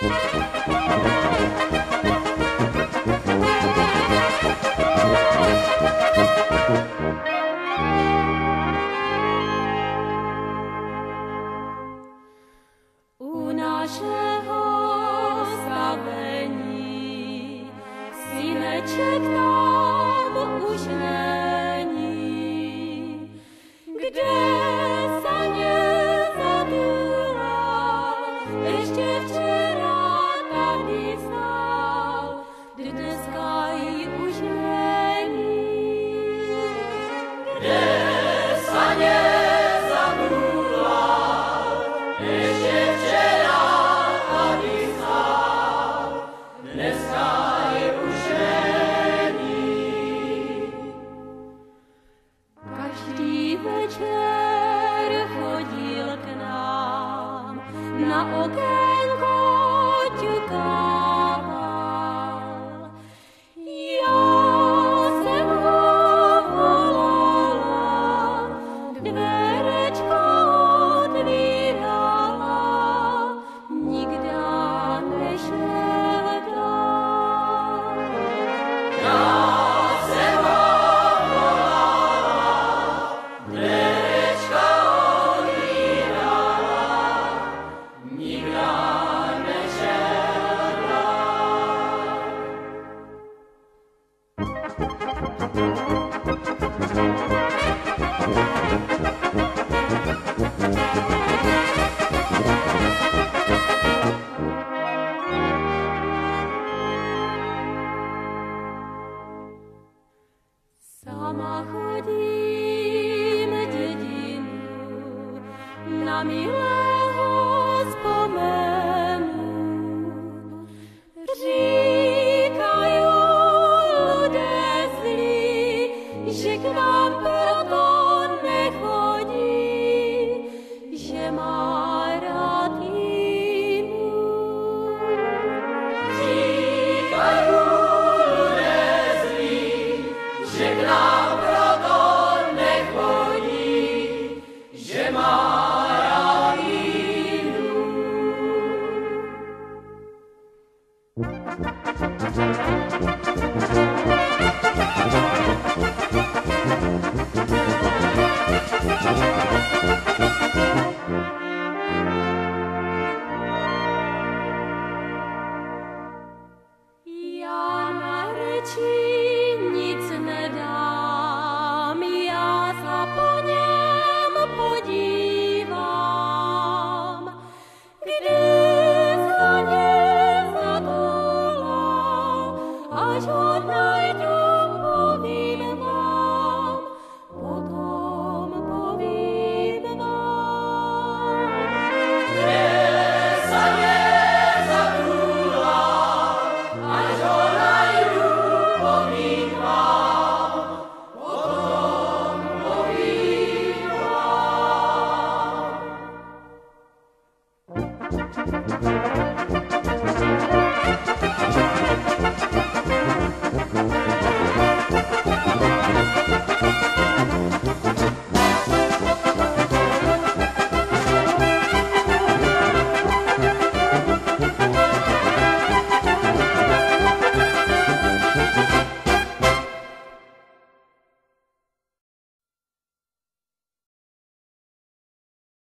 U našeho stavení syneček tam už není, kde se nezadula, ještě včera tady stál, dneska ji už není. Kde se nezadula, ještě včera tady stál, dneska ji už není. Každý večer chodil k nám, na okénko ťukával. Já jsem ho volala, dverečko otvírala, nikda nešel dál. Já jsem ho volala, dverečka otvírala, nikda nešel dál. Sama chodím dědinu, na milého vzpomenu. Říkají lidé zlí, že k nám proto nechodí, že má rád jinou. Říkají lidé zlí, že k nám proto nechodí, že má rád jinou. Já na řeči nic nedám, já se po něm podívám, kde se nezadula, až ho najdu, povím vám, potom povím vám. Kde se nezadula, až ho najdu, povím vám, potom povím vám.